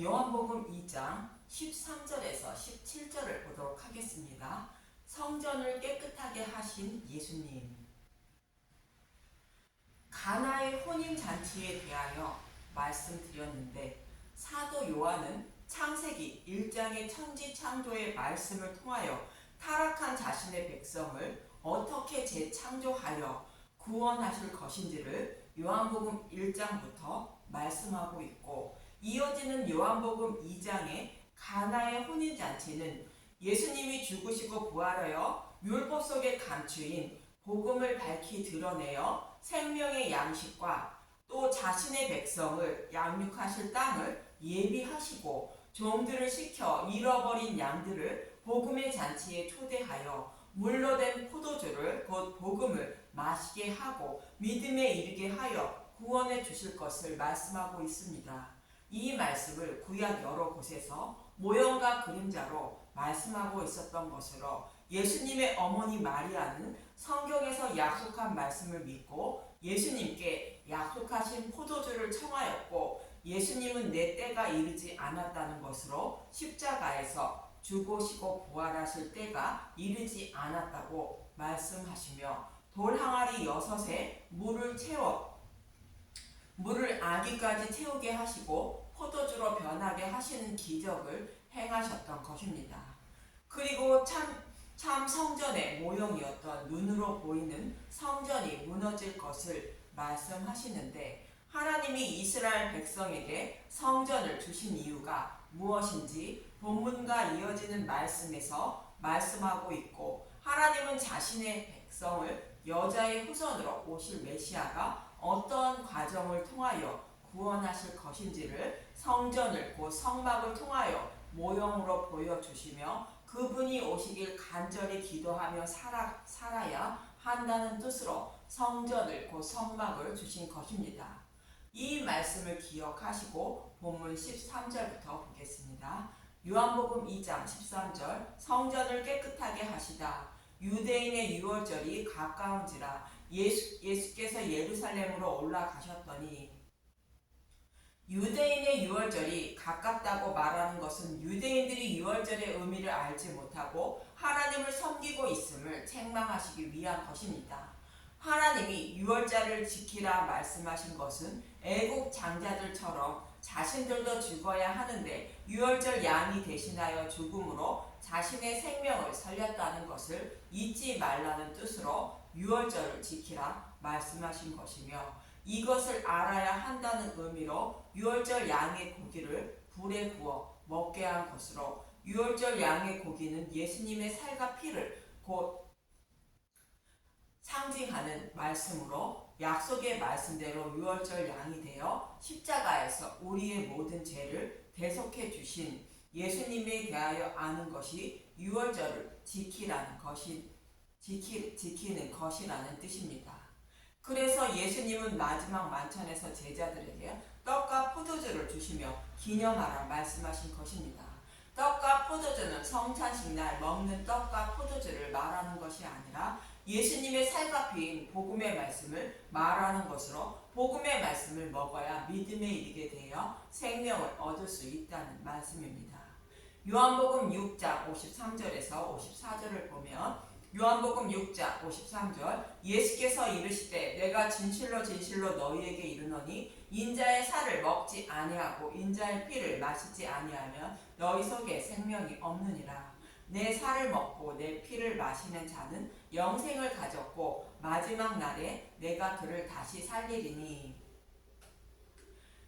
요한복음 2장 13절에서 17절을 보도록 하겠습니다. 성전을 깨끗하게 하신 예수님. 가나의 혼인잔치에 대하여 말씀드렸는데, 사도 요한은 창세기 1장의 천지창조의 말씀을 통하여 타락한 자신의 백성을 어떻게 재창조하여 구원하실 것인지를 요한복음 1장부터 말씀하고 있고, 이어지는 요한복음 2장의 가나의 혼인잔치는 예수님이 죽으시고 부활하여 율법 속에 감추인 복음을 밝히 드러내어 생명의 양식과 또 자신의 백성을 양육하실 땅을 예비하시고, 종들을 시켜 잃어버린 양들을 복음의 잔치에 초대하여 물로 된 포도주를 곧 복음을 마시게 하고 믿음에 이르게 하여 구원해 주실 것을 말씀하고 있습니다. 이 말씀을 구약 여러 곳에서 모형과 그림자로 말씀하고 있었던 것으로, 예수님의 어머니 마리아는 성경에서 약속한 말씀을 믿고 예수님께 약속하신 포도주를 청하였고, 예수님은 내 때가 이르지 않았다는 것으로 십자가에서 죽으시고 부활하실 때가 이르지 않았다고 말씀하시며, 돌 항아리 6에 물을 아기까지 채우게 하시고 포도주로 변하게 하시는 기적을 행하셨던 것입니다. 그리고 참 성전의 모형이었던 눈으로 보이는 성전이 무너질 것을 말씀하시는데, 하나님이 이스라엘 백성에게 성전을 주신 이유가 무엇인지 본문과 이어지는 말씀에서 말씀하고 있고, 하나님은 자신의 백성을 여자의 후손으로 오실 메시아가 어떤 과정을 통하여 구원하실 것인지를 성전을 곧 성막을 통하여 모형으로 보여주시며, 그분이 오시길 간절히 기도하며 살아야 한다는 뜻으로 성전을 곧 성막을 주신 것입니다. 이 말씀을 기억하시고 본문 13절부터 보겠습니다. 요한복음 2장 13절, 성전을 깨끗하게 하시다. 유대인의 유월절이 가까운지라 예수께서 예루살렘으로 올라가셨더니. 유대인의 유월절이 가깝다고 말하는 것은 유대인들이 유월절의 의미를 알지 못하고 하나님을 섬기고 있음을 책망하시기 위한 것입니다. 하나님이 유월절을 지키라 말씀하신 것은 애국 장자들처럼 자신들도 죽어야 하는데 유월절 양이 대신하여 죽음으로 자신의 생명을 살렸다는 것을 잊지 말라는 뜻으로 유월절을 지키라 말씀하신 것이며, 이것을 알아야 한다는 의미로 유월절 양의 고기를 불에 구워 먹게 한 것으로, 유월절 양의 고기는 예수님의 살과 피를 곧 상징하는 말씀으로, 약속의 말씀대로 유월절 양이 되어 십자가에서 우리의 모든 죄를 대속해 주신 예수님에 대하여 아는 것이 유월절을 지키는 것이라는 뜻입니다. 그래서 예수님은 마지막 만찬에서 제자들에게 떡과 포도주를 주시며 기념하라 말씀하신 것입니다. 떡과 포도주는 성찬식날 먹는 떡과 포도주를 말하는 것이 아니라 예수님의 살과 피인 복음의 말씀을 말하는 것으로, 복음의 말씀을 먹어야 믿음에 이르게 되어 생명을 얻을 수 있다는 말씀입니다. 요한복음 6장 53절에서 54절을 보면, 요한복음 6장 53절, 예수께서 이르시되 내가 진실로 진실로 너희에게 이르노니 인자의 살을 먹지 아니하고 인자의 피를 마시지 아니하면 너희 속에 생명이 없느니라. 내 살을 먹고 내 피를 마시는 자는 영생을 가졌고 마지막 날에 내가 그를 다시 살리리니.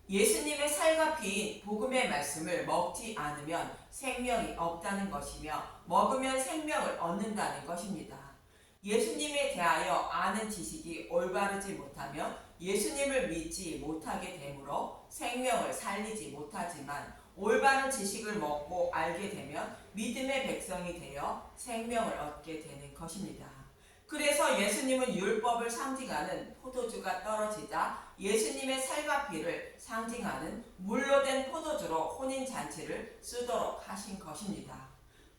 예수님의 살과 피인 복음의 말씀을 먹지 않으면 생명이 없다는 것이며, 먹으면 생명을 얻는다는 것입니다. 예수님에 대하여 아는 지식이 올바르지 못하면 예수님을 믿지 못하게 되므로 생명을 살리지 못하지만, 올바른 지식을 먹고 알게 되면 믿음의 백성이 되어 생명을 얻게 되는 것입니다. 그래서 예수님은 율법을 상징하는 포도주가 떨어지자 예수님의 살과 피를 상징하는 물로 된 포도주로 혼인잔치를 쓰도록 하신 것입니다.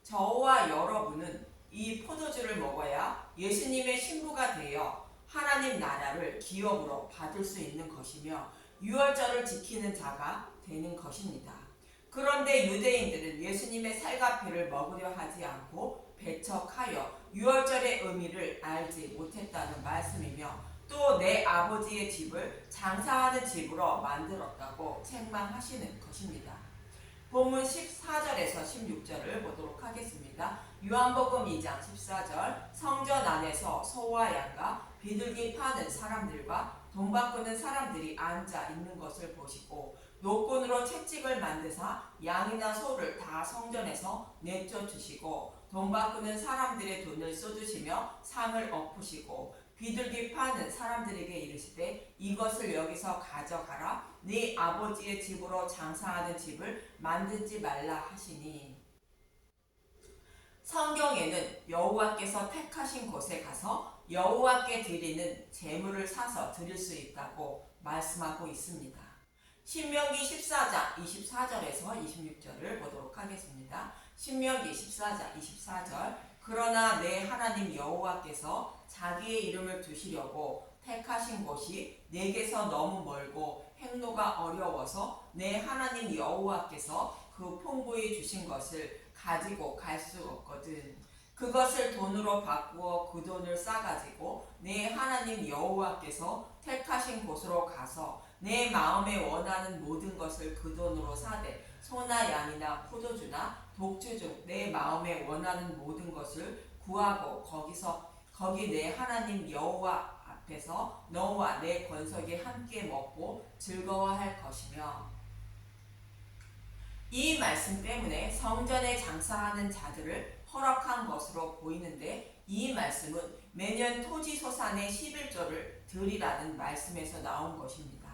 저와 여러분은 이 포도주를 먹어야 예수님의 신부가 되어 하나님 나라를 기업으로 받을 수 있는 것이며 유월절을 지키는 자가 되는 것입니다. 그런데 유대인들은 예수님의 살과 피를 먹으려 하지 않고 배척하여 유월절의 의미를 알지 못했다는 말씀이며 또 내 아버지의 집을 장사하는 집으로 만들었다고 책망하시는 것입니다. 본문 14절에서 16절을 보도록 하겠습니다. 요한복음 2장 14절 성전 안에서 소와 양과 비둘기 파는 사람들과 돈 바꾸는 사람들이 앉아 있는 것을 보시고 노끈으로 채찍을 만드사 양이나 소를 다 성전에서 내쫓으시고 돈 바꾸는 사람들의 돈을 쏟으시며 상을 엎으시고 비둘기 파는 사람들에게 이르시되 이것을 여기서 가져가라 네 아버지의 집으로 장사하는 집을 만들지 말라 하시니 성경에는 여호와께서 택하신 곳에 가서 여호와께 드리는 제물을 사서 드릴 수 있다고 말씀하고 있습니다. 신명기 14장 24절에서 26절을 보도록 하겠습니다. 신명기 14장 24절 그러나 내 하나님 여호와께서 자기의 이름을 두시려고 택하신 곳이 내게서 너무 멀고 행로가 어려워서 내 하나님 여호와께서 그 풍부히 주신 것을 가지고 갈 수 없거든. 그것을 돈으로 바꾸어 그 돈을 싸가지고 내 하나님 여호와께서 택하신 곳으로 가서 내 마음에 원하는 모든 것을 그 돈으로 사되 소나 양이나 포도주나 독주 중 내 마음에 원하는 모든 것을 구하고 거기 내 하나님 여호와 앞에서 너와 내 권속이 함께 먹고 즐거워할 것이며 이 말씀 때문에 성전에 장사하는 자들을 허락한 것으로 보이는데 이 말씀은 매년 토지소산의 11조를 드리라는 말씀에서 나온 것입니다.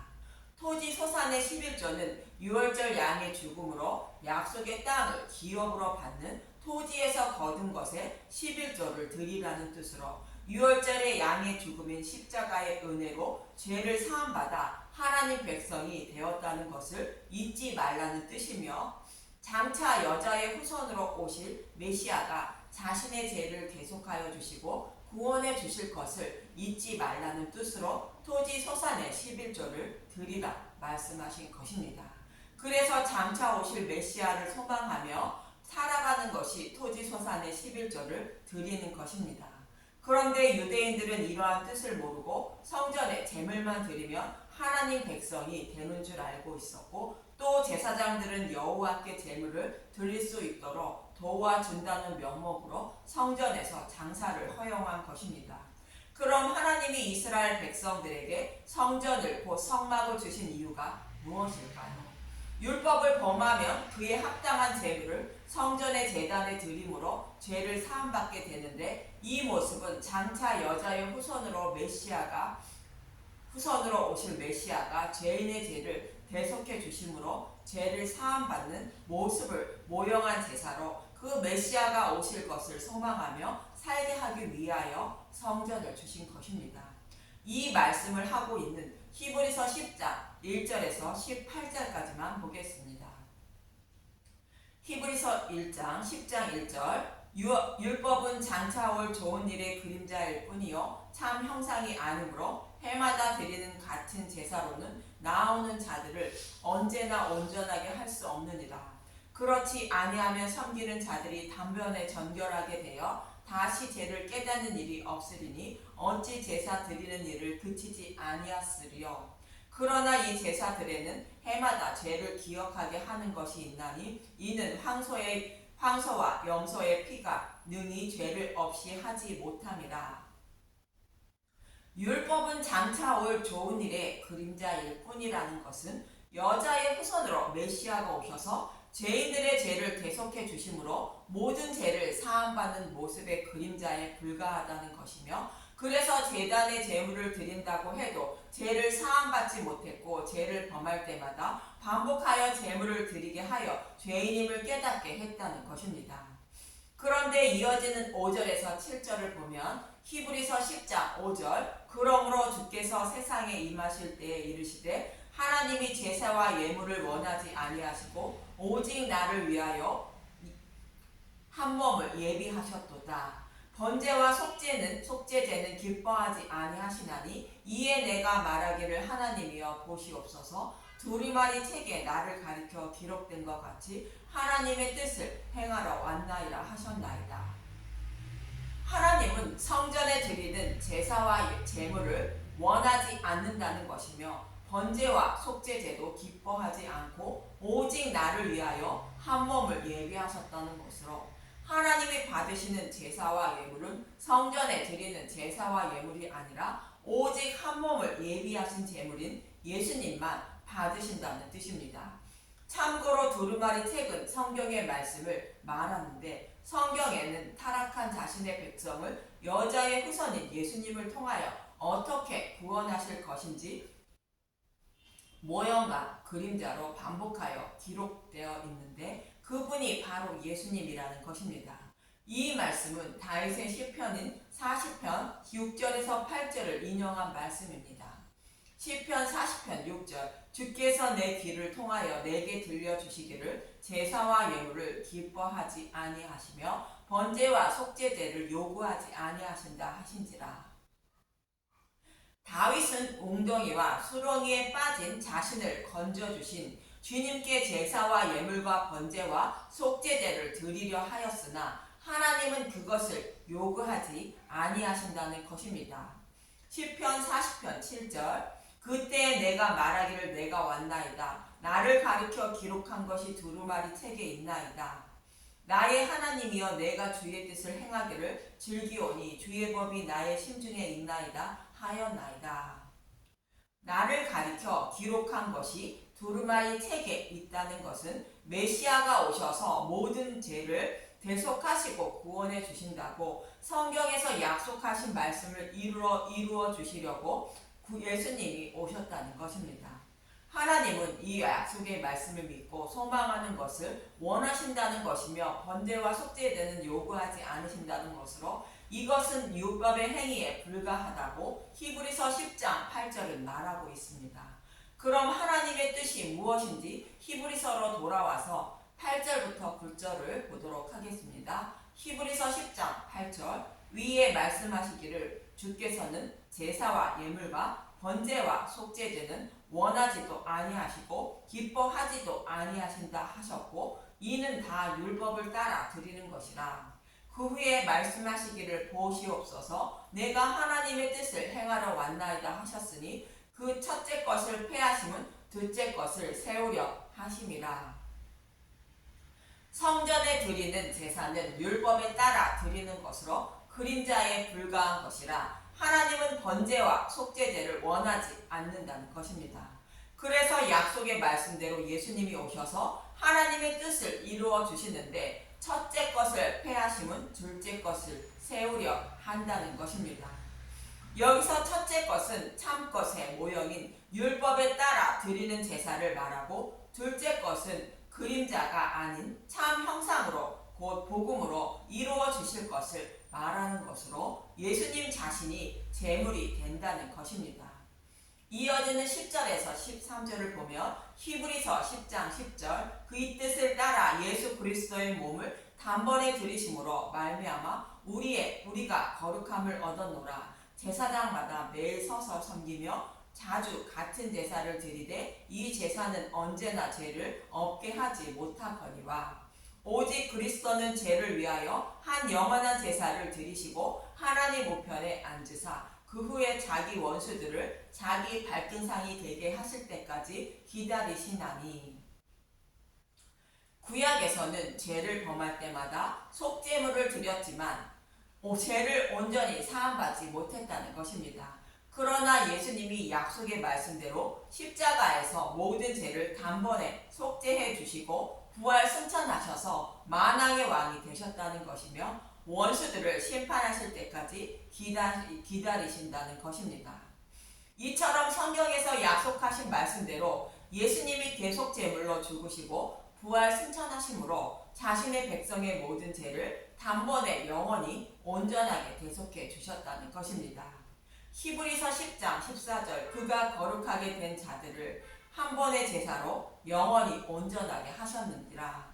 토지소산의 11조는 유월절 양의 죽음으로 약속의 땅을 기업으로 받는 토지에서 거둔 것에 11조를 드리라는 뜻으로 유월절의 양의 죽음인 십자가의 은혜로 죄를 사함받아 하나님 백성이 되었다는 것을 잊지 말라는 뜻이며 장차 여자의 후손으로 오실 메시아가 자신의 죄를 대속하여 주시고 구원해 주실 것을 잊지 말라는 뜻으로 토지 소산의 11조를 드리라 말씀하신 것입니다. 그래서 장차 오실 메시아를 소망하며 살아가는 것이 토지 소산의 11조를 드리는 것입니다. 그런데 유대인들은 이러한 뜻을 모르고 성전에 제물만 드리면 하나님 백성이 되는 줄 알고 있었고 또 제사장들은 여호와께 제물을 드릴 수 있도록 도와준다는 명목으로 성전에서 장사를 허용한 것입니다. 그럼 하나님이 이스라엘 백성들에게 성전을 곧 성막을 주신 이유가 무엇일까요? 율법을 범하면 그에 합당한 제물을 성전의 제단에 드림으로 죄를 사함받게 되는데 이 모습은 장차 여자의 후손으로 오실 메시아가 죄인의 죄를 대속해 주심으로 죄를 사함받는 모습을 모형한 제사로 그 메시아가 오실 것을 소망하며 살게 하기 위하여 성전을 주신 것입니다. 이 말씀을 하고 있는 히브리서 10장 1절에서 18절까지만 보겠습니다. 히브리서 1장 10장 1절 율법은 장차 올 좋은 일의 그림자일 뿐이요 참 형상이 아니므로 해마다 드리는 같은 제사로는 나아오는 자들을 언제나 온전하게 할 수 없느니라. 그렇지 아니하면 섬기는 자들이 단번에 정결하게 되어 다시 죄를 깨닫는 일이 없으리니 어찌 제사 드리는 일을 그치지 아니하으리요. 그러나 이 제사들에는 해마다 죄를 기억하게 하는 것이 있나니 이는 황소와 염소의 피가 능히 죄를 없이 하지 못함이라. 율법은 장차 올 좋은 일의 그림자일 뿐이라는 것은 여자의 후손으로 메시아가 오셔서 죄인들의 죄를 대속해 주심으로 모든 죄를 사함받는 모습의 그림자에 불과하다는 것이며 그래서 제단의 제물을 드린다고 해도 죄를 사함받지 못했고 죄를 범할 때마다 반복하여 제물을 드리게 하여 죄인임을 깨닫게 했다는 것입니다. 그런데 이어지는 5절에서 7절을 보면 히브리서 10장 5절 그러므로 주께서 세상에 임하실 때에 이르시되 하나님이 제사와 예물을 원하지 아니하시고 오직 나를 위하여 한 몸을 예비하셨도다. 번제와 속죄제는 기뻐하지 아니하시나니 이에 내가 말하기를 하나님이여 보시옵소서 두루마리 책에 나를 가리켜 기록된 것 같이 하나님의 뜻을 행하러 왔나이다 하셨나이다. 하나님은 성전에 드리는 제사와 제물을 원하지 않는다는 것이며 번제와 속죄제도 기뻐하지 않고 오직 나를 위하여 한 몸을 예비하셨다는 것으로 하나님이 받으시는 제사와 예물은 성전에 드리는 제사와 예물이 아니라 오직 한 몸을 예비하신 제물인 예수님만 받으신다는 뜻입니다. 참고로 두루마리 책은 성경의 말씀을 말하는데 성경에는 타락한 자신의 백성을 여자의 후손인 예수님을 통하여 어떻게 구원하실 것인지 모형과 그림자로 반복하여 기록되어 있는데 그분이 바로 예수님이라는 것입니다. 이 말씀은 다윗의 시편인 40편 6절에서 8절을 인용한 말씀입니다. 시편 40편 6절 주께서 내 귀를 통하여 내게 들려주시기를 제사와 예물을 기뻐하지 아니하시며 번제와 속죄제를 요구하지 아니하신다 하신지라. 다윗은 웅덩이와 수렁이에 빠진 자신을 건져주신 주님께 제사와 예물과 번제와 속죄제를 드리려 하였으나 하나님은 그것을 요구하지 아니하신다는 것입니다. 시편 40편 7절 그때 내가 말하기를 내가 왔나이다. 나를 가리켜 기록한 것이 두루마리 책에 있나이다. 나의 하나님이여 내가 주의 뜻을 행하기를 즐기오니 주의 법이 나의 심중에 있나이다 하였나이다. 나를 가리켜 기록한 것이 두루마리 책에 있다는 것은 메시아가 오셔서 모든 죄를 대속하시고 구원해 주신다고 성경에서 약속하신 말씀을 이루어 주시려고 예수님이 오셨다는 것입니다. 하나님은 이 약속의 말씀을 믿고 소망하는 것을 원하신다는 것이며 번제와 속죄제는 요구하지 않으신다는 것으로 이것은 율법의 행위에 불과하다고 히브리서 10장 8절은 말하고 있습니다. 그럼 하나님의 뜻이 무엇인지 히브리서로 돌아와서 8절부터 9절을 보도록 하겠습니다. 히브리서 10장 8절 위에 말씀하시기를 주께서는 제사와 예물과 번제와 속죄제는 원하지도 아니하시고 기뻐하지도 아니하신다 하셨고 이는 다 율법을 따라 드리는 것이라. 그 후에 말씀하시기를 보시옵소서 내가 하나님의 뜻을 행하러 왔나이다 하셨으니 그 첫째 것을 폐하심은 둘째 것을 세우려 하심이라. 성전에 드리는 제사는 율법에 따라 드리는 것으로 그림자에 불과한 것이라 하나님은 번제와 속죄제를 원하지 않는다는 것입니다. 그래서 약속의 말씀대로 예수님이 오셔서 하나님의 뜻을 이루어 주시는데 첫째 것을 폐하심은 둘째 것을 세우려 한다는 것입니다. 여기서 첫째 것은 참것의 모형인 율법에 따라 드리는 제사를 말하고 둘째 것은 그림자가 아닌 참 형상으로 곧 복음으로 이루어 주실 것을 말하는 것으로 예수님 자신이 제물이 된다는 것입니다. 이어지는 10절에서 13절을 보면 히브리서 10장 10절 그의 뜻을 따라 예수 그리스도의 몸을 단번에 들이심으로 말미암아 우리가 거룩함을 얻었노라. 제사장마다 매일 서서 섬기며 자주 같은 제사를 드리되 이 제사는 언제나 죄를 없게 하지 못하거니와 오직 그리스도는 죄를 위하여 한 영원한 제사를 드리시고 하나님 우편에 앉으사 그 후에 자기 원수들을 자기 발등상이 되게 하실 때까지 기다리시나니. 구약에서는 죄를 범할 때마다 속죄물을 드렸지만 죄를 온전히 사함받지 못했다는 것입니다. 그러나 예수님이 약속의 말씀대로 십자가에서 모든 죄를 단번에 속죄해 주시고 부활 승천하셔서 만왕의 왕이 되셨다는 것이며 원수들을 심판하실 때까지 기다리신다는 것입니다. 이처럼 성경에서 약속하신 말씀대로 예수님이 계속 제물로 죽으시고 부활 승천하심으로 자신의 백성의 모든 죄를 단번에 영원히 온전하게 대속해 주셨다는 것입니다. 히브리서 10장 14절 그가 거룩하게 된 자들을 한 번의 제사로 영원히 온전하게 하셨느니라.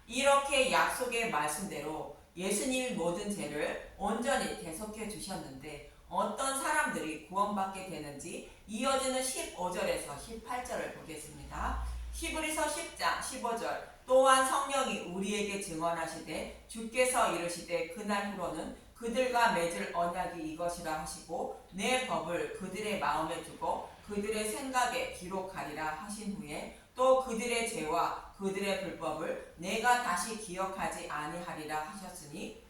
이렇게 약속의 말씀대로 예수님이 모든 죄를 온전히 대속해 주셨는데 어떤 사람들이 구원받게 되는지 이어지는 15절에서 18절을 보겠습니다. 히브리서 10장 15절 또한 성령이 우리에게 증언하시되 주께서 이르시되 그날 후로는 그들과 맺을 언약이 이것이라 하시고 내 법을 그들의 마음에 두고 그들의 생각에 기록하리라 하신 후에 또 그들의 죄와 그들의 불법을 내가 다시 기억하지 아니하리라 하셨으니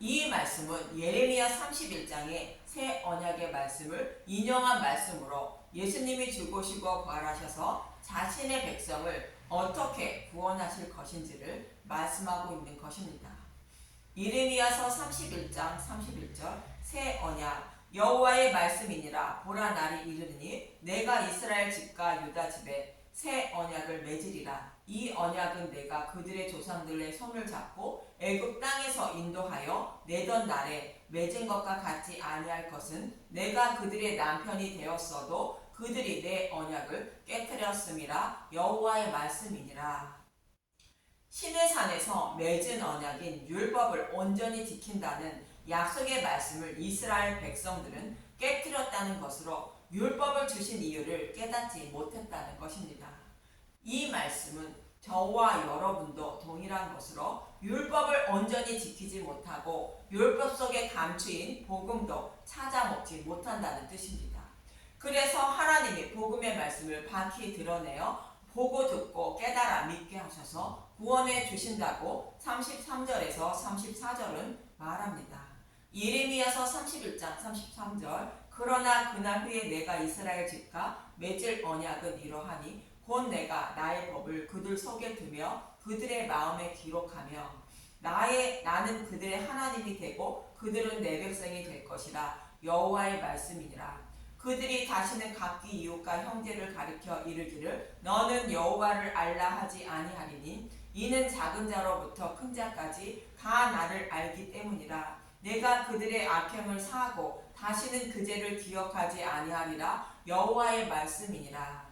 이 말씀은 예레미야 31장의 새 언약의 말씀을 인용한 말씀으로 예수님이 죽으시고 부활하셔서 자신의 백성을 어떻게 구원하실 것인지를 말씀하고 있는 것입니다. 예레미야서 31장 31절 새 언약 여호와의 말씀이니라 보라 날이 이르니 내가 이스라엘 집과 유다 집에 새 언약을 맺으리라. 이 언약은 내가 그들의 조상들의 손을 잡고 애굽 땅에서 인도하여 내던 날에 맺은 것과 같지 아니할 것은 내가 그들의 남편이 되었어도 그들이 내 언약을 깨뜨렸음이라 여호와의 말씀이니라. 시내산에서 맺은 언약인 율법을 온전히 지킨다는 약속의 말씀을 이스라엘 백성들은 깨뜨렸다는 것으로 율법을 주신 이유를 깨닫지 못했다는 것입니다. 이 말씀은 저와 여러분도 동일한 것으로 율법을 온전히 지키지 못하고 율법 속에 감추인 복음도 찾아 먹지 못한다는 뜻입니다. 그래서 하나님이 복음의 말씀을 밝히 드러내어 보고 듣고 깨달아 믿게 하셔서 구원해 주신다고 33절에서 34절은 말합니다. 예레미야서 31장 33절 그러나 그날 후에 내가 이스라엘 집과 맺을 언약은 이러하니 곧 내가 나의 법을 그들 속에 두며 그들의 마음에 기록하며 나는 그들의 하나님이 되고 그들은 내 백성이 될 것이라 여호와의 말씀이니라. 그들이 다시는 각기 이웃과 형제를 가리켜 이르기를 너는 여호와를 알라 하지 아니하리니 이는 작은 자로부터 큰 자까지 다 나를 알기 때문이라. 내가 그들의 악행을 사하고 다시는 그 죄를 기억하지 아니하리라 여호와의 말씀이니라.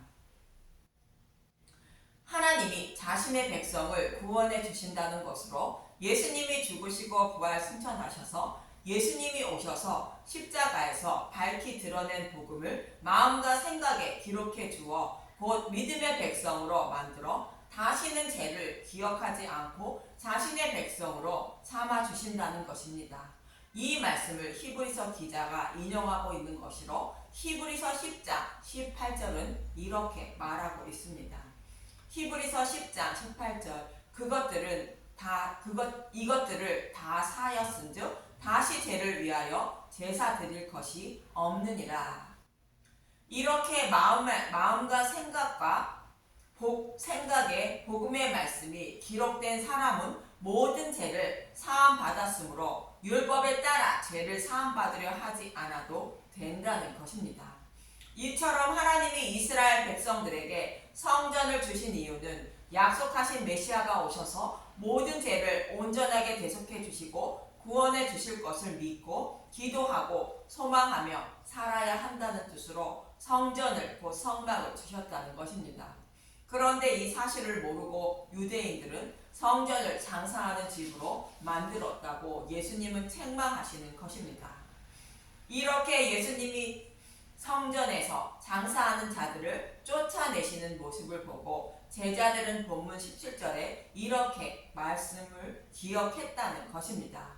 하나님이 자신의 백성을 구원해 주신다는 것으로 예수님이 죽으시고 부활 승천하셔서 예수님이 오셔서 십자가에서 밝히 드러낸 복음을 마음과 생각에 기록해 주어 곧 믿음의 백성으로 만들어 다시는 죄를 기억하지 않고 자신의 백성으로 삼아 주신다는 것입니다. 이 말씀을 히브리서 기자가 인용하고 있는 것이로 히브리서 10장 18절은 이렇게 말하고 있습니다. 히브리서 10장 18절 이것들을 다 사하였은즉 다시 죄를 위하여 제사 드릴 것이 없느니라. 이렇게 마음과 생각에 복음의 말씀이 기록된 사람은 모든 죄를 사함 받았으므로 율법에 따라 죄를 사함 받으려 하지 않아도 된다는 것입니다. 이처럼 하나님이 이스라엘 백성들에게 성전을 주신 이유는 약속하신 메시아가 오셔서 모든 죄를 온전하게 대속해 주시고 구원해 주실 것을 믿고 기도하고 소망하며 살아야 한다는 뜻으로 성전을 곧 성막을 주셨다는 것입니다. 그런데 이 사실을 모르고 유대인들은 성전을 장사하는 집으로 만들었다고 예수님은 책망하시는 것입니다. 이렇게 예수님이 성전에서 장사하는 자들을 쫓아내시는 모습을 보고 제자들은 본문 17절에 이렇게 말씀을 기억했다는 것입니다.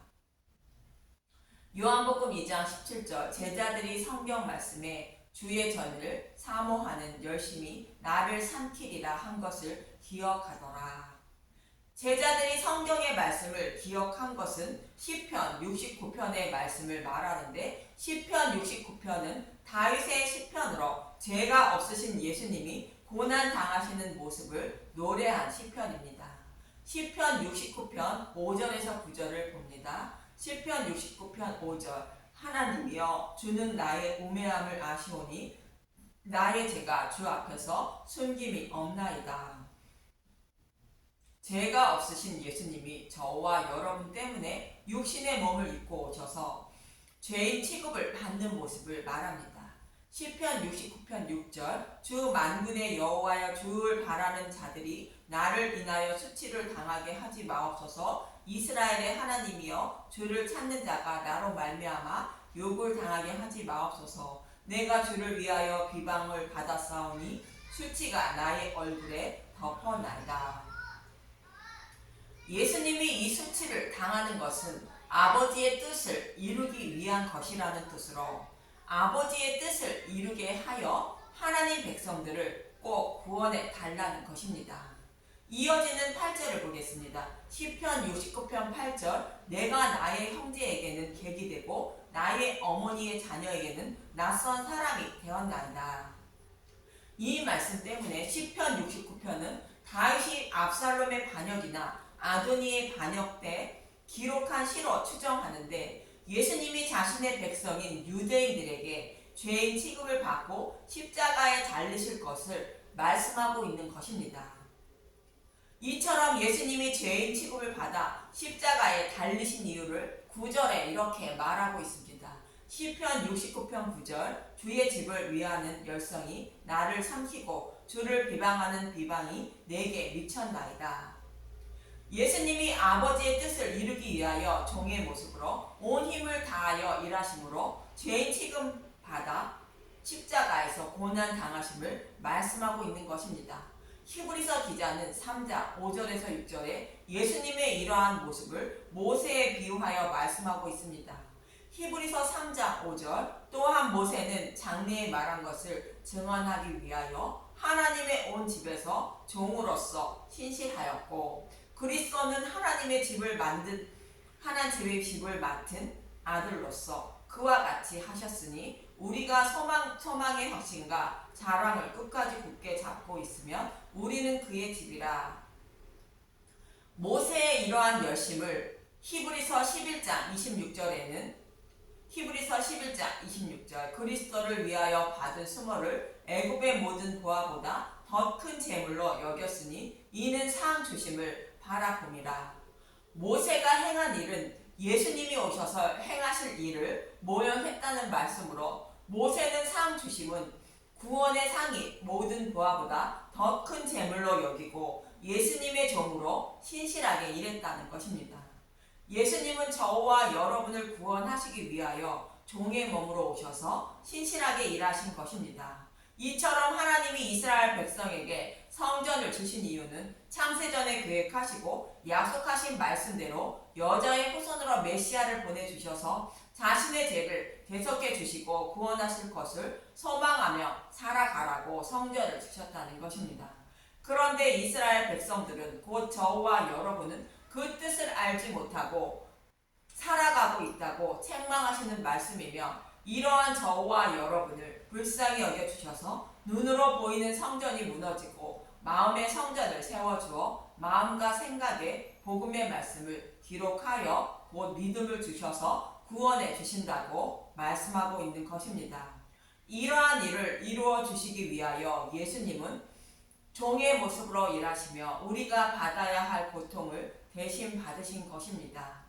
요한복음 2장 17절 제자들이 성경 말씀에 주의 전을 사모하는 열심히 나를 삼키리라 한 것을 기억하더라. 제자들이 성경의 말씀을 기억한 것은 시편 69편의 말씀을 말하는데 시편 69편은 다윗의 시편으로 죄가 없으신 예수님이 고난 당하시는 모습을 노래한 시편입니다. 시편 69편 5절에서 9절을 봅니다. 시편 69편 5절 하나님이여 주는 나의 우매함을 아시오니 나의 죄가 주 앞에서 숨김이 없나이다. 죄가 없으신 예수님이 저와 여러분 때문에 육신의 몸을 입고 오셔서 죄인 취급을 받는 모습을 말합니다. 시편 69편 6절 주 만군의 여호와여 주를 바라는 자들이 나를 인하여 수치를 당하게 하지 마옵소서. 이스라엘의 하나님이여 주를 찾는 자가 나로 말미암아 욕을 당하게 하지 마옵소서. 내가 주를 위하여 비방을 받았사오니 수치가 나의 얼굴에 덮어나이다. 예수님이 이 수치를 당하는 것은 아버지의 뜻을 이루기 위한 것이라는 뜻으로 아버지의 뜻을 이루게 하여 하나님 백성들을 꼭 구원해 달라는 것입니다. 이어지는 8절을 보겠습니다. 시편 69편 8절 내가 나의 형제에게는 객이 되고 나의 어머니의 자녀에게는 낯선 사람이 되었나이다. 이 말씀 때문에 시편 69편은 다윗이 압살롬의 반역이나 아도니의 반역 때 기록한 시로 추정하는데 예수님이 자신의 백성인 유대인들에게 죄인 취급을 받고 십자가에 달리실 것을 말씀하고 있는 것입니다. 이처럼 예수님이 죄인 취급을 받아 십자가에 달리신 이유를 9절에 이렇게 말하고 있습니다. 시편 69편 9절 주의 집을 위하는 열성이 나를 삼키고 주를 비방하는 비방이 내게 미쳤나이다. 예수님이 아버지의 뜻을 이루기 위하여 종의 모습으로 온 힘을 다하여 일하심으로 죄인 취급받아 십자가에서 고난 당하심을 말씀하고 있는 것입니다. 히브리서 기자는 3장 5절에서 6절에 예수님의 이러한 모습을 모세에 비유하여 말씀하고 있습니다. 히브리서 3장 5절 또한 모세는 장래에 말한 것을 증언하기 위하여 하나님의 온 집에서 종으로서 신실하였고 그리스도는 하나님의 집을 맡은 아들로서 그와 같이 하셨으니 우리가 소망의 확신과 자랑을 끝까지 굳게 잡고 있으면 우리는 그의 집이라. 모세의 이러한 열심을 히브리서 11장 26절 그리스도를 위하여 받은 수모를 애굽의 모든 보화보다 더 큰 재물로 여겼으니 이는 상 주심을 바라봄이라. 모세가 행한 일은 예수님이 오셔서 행하실 일을 모형했다는 말씀으로 모세는 상 주심은 구원의 상이 모든 보화보다 더 큰 재물로 여기고 예수님의 종으로 신실하게 일했다는 것입니다. 예수님은 저와 여러분을 구원하시기 위하여 종의 몸으로 오셔서 신실하게 일하신 것입니다. 이처럼 하나님이 이스라엘 백성에게 성전을 주신 이유는 창세전에 계획하시고 약속하신 말씀대로 여자의 후손으로 메시아를 보내주셔서 자신의 죄를 대속해 주시고 구원하실 것을 소망하며 살아가라고 성전을 주셨다는 것입니다. 그런데 이스라엘 백성들은 곧 저와 여러분은 그 뜻을 알지 못하고 살아가고 있다고 책망하시는 말씀이며 이러한 저와 여러분을 불쌍히 여겨주셔서 눈으로 보이는 성전이 무너지고 마음의 성전을 세워주어 마음과 생각에 복음의 말씀을 기록하여 곧 믿음을 주셔서 구원해 주신다고 말씀하고 있는 것입니다. 이러한 일을 이루어 주시기 위하여 예수님은 종의 모습으로 일하시며 우리가 받아야 할 고통을 대신 받으신 것입니다.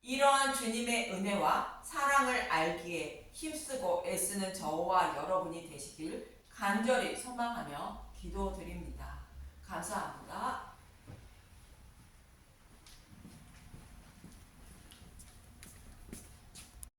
이러한 주님의 은혜와 사랑을 알기에 힘쓰고 애쓰는 저와 여러분이 되시길 간절히 소망하며 기도드립니다. 감사합니다.